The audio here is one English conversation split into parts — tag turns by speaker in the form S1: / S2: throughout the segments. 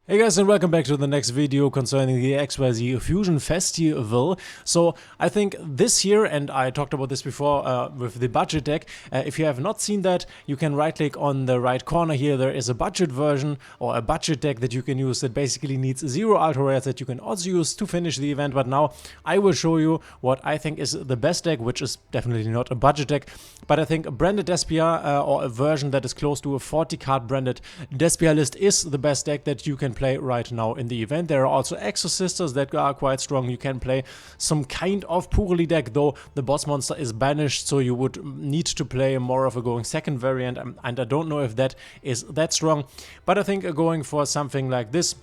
S1: Hey guys, and welcome back to the next video concerning the XYZ Fusion Festival. So I think this year, and I talked about this before with the budget deck, if you have not seen that, you can right click on the right corner here. There is a budget version or a budget deck that you can use that basically needs 0 ultra rares that you can also use to finish the event. But now I will show you what I think is the best deck, which is definitely not a budget deck, but I think a branded Despia or a version that is close to a 40 card branded Despia list is the best deck that you can play right now in the event. There are also XYZ that are quite strong. You can play some kind of Purely deck, though the boss monster is banished, so you would need to play more of a going second variant, and I don't know if that is that strong, but I think going for something like this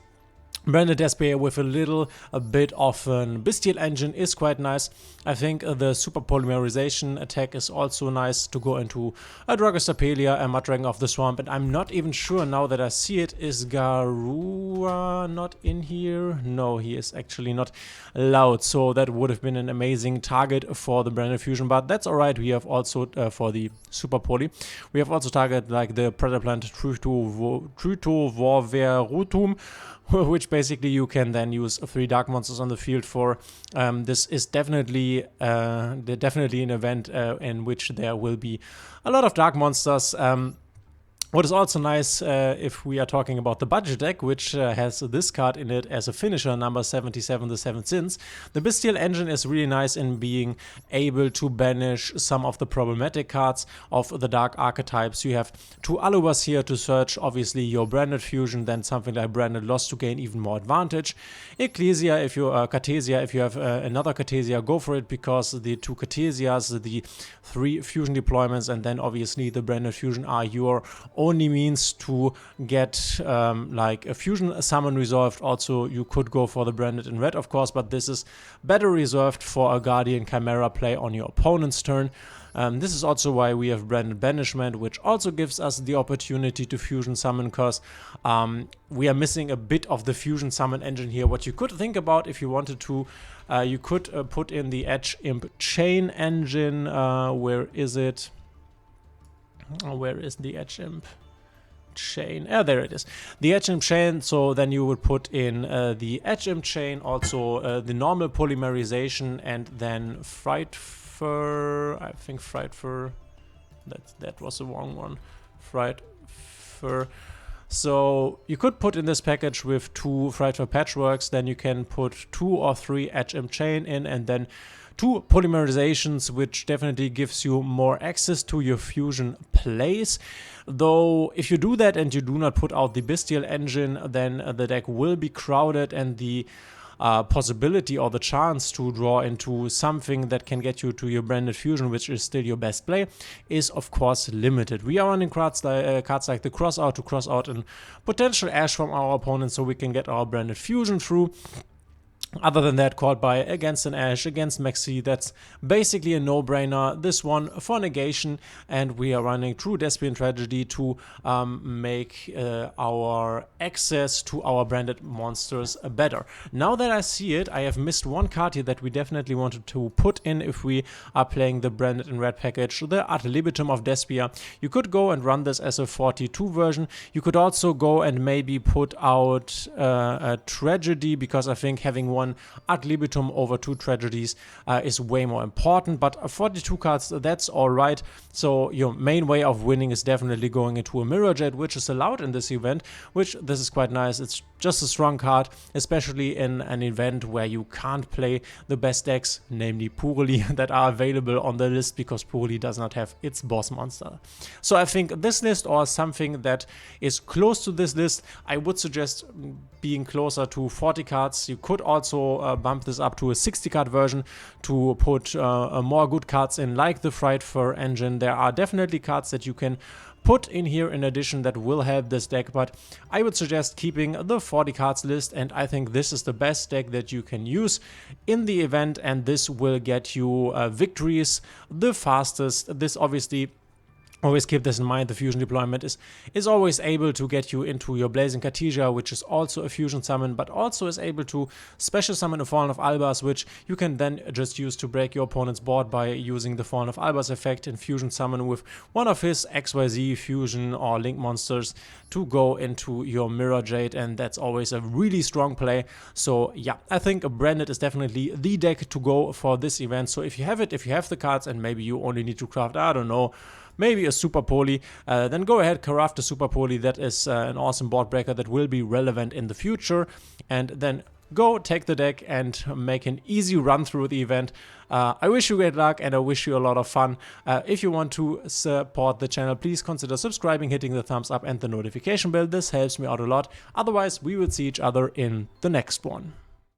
S1: branded Despia with a bit of an Bestial engine is quite nice. I think the super polymerization attack is also nice to go into a Dragostapelia, a Mud Dragon of the Swamp, and I'm not even sure now that I see it. Is Garura not in here? No, he is actually not allowed, so that would have been an amazing target for the branded fusion, but that's alright. We have also, for the super poly, we have also target like the Predator Plant Trutovorverutum, which basically you can then use 3 dark monsters on the field for. This is definitely an event in which there will be a lot of dark monsters. What is also nice, if we are talking about the budget deck, which has this card in it as a finisher, number 77, the 7 Sins, the Bestial engine is really nice in being able to banish some of the problematic cards of the dark archetypes. You have 2 Alubas here to search, obviously, your branded fusion, then something like branded loss to gain even more advantage. Ecclesia, if you Cartesia, if you have another Cartesia, go for it, because the 2 Cartesias, the 3 fusion deployments, and then obviously the branded fusion are your only means to get like a fusion summon resolved. Also, you could go for the branded in red, of course, but this is better reserved for a Guardian Chimera play on your opponent's turn. This is also why we have branded banishment, which also gives us the opportunity to fusion summon, because we are missing a bit of the fusion summon engine here. What you could think about if you wanted to, you could put in the Edge Imp chain engine. Where is it? Where is the Edge Imp chain? There it is. The Edge Imp chain. So then you would put in the Edge Imp chain, also the normal polymerization, and then Frightfur. I think Frightfur. That was the wrong one. Frightfur. So you could put in this package with 2 Frightfur Patchworks. Then you can put 2 or 3 Edge Imp chain in, and then 2 polymerizations, which definitely gives you more access to your fusion plays. Though if you do that and you do not put out the Bestial engine, then the deck will be crowded, and the possibility or the chance to draw into something that can get you to your branded fusion, which is still your best play, is of course limited. We are running cards like the cross out to cross out and potential Ash from our opponent, so we can get our branded fusion through. Other than that, called by against an Ash, against Maxi, that's basically a no-brainer. This one for negation, and we are running True Despian Tragedy to make our access to our branded monsters better. Now that I see it, I have missed one card here that we definitely wanted to put in if we are playing the branded in red package, the Ad libitum of Despia. You could go and run this as a 42 version. You could also go and maybe put out a Tragedy, because I think having one Ad libitum over 2 tragedies is way more important, but 42 cards, that's alright. So your main way of winning is definitely going into a Mirror Jet, which is allowed in this event, which this is quite nice. It's just a strong card, especially in an event where you can't play the best decks, namely Purely, that are available on the list, because Purely does not have its boss monster. So I think this list, or something that is close to this list, I would suggest being closer to 40 cards. You could also bump this up to a 60 card version to put more good cards in, like the Frightfur engine. There are definitely cards that you can put in here in addition that will help this deck, but I would suggest keeping the 40 cards list, and I think this is the best deck that you can use in the event, and this will get you victories the fastest. This obviously Always keep this in mind. The fusion deployment is always able to get you into your Blazing Cartesia, which is also a fusion summon, but also is able to special summon a Fallen of Albas, which you can then just use to break your opponent's board by using the Fallen of Albas effect and fusion summon with one of his XYZ fusion or link monsters to go into your Mirror Jade, and that's always a really strong play. So yeah, I think Branded is definitely the deck to go for this event. So if you have it, if you have the cards, and maybe you only need to craft, I don't know, maybe a Super Poly, then go ahead, craft a Super Poly. That is an awesome board breaker that will be relevant in the future. And then go take the deck and make an easy run through the event. I wish you great luck and I wish you a lot of fun. If you want to support the channel, please consider subscribing, hitting the thumbs up and the notification bell. This helps me out a lot. Otherwise, we will see each other in the next one.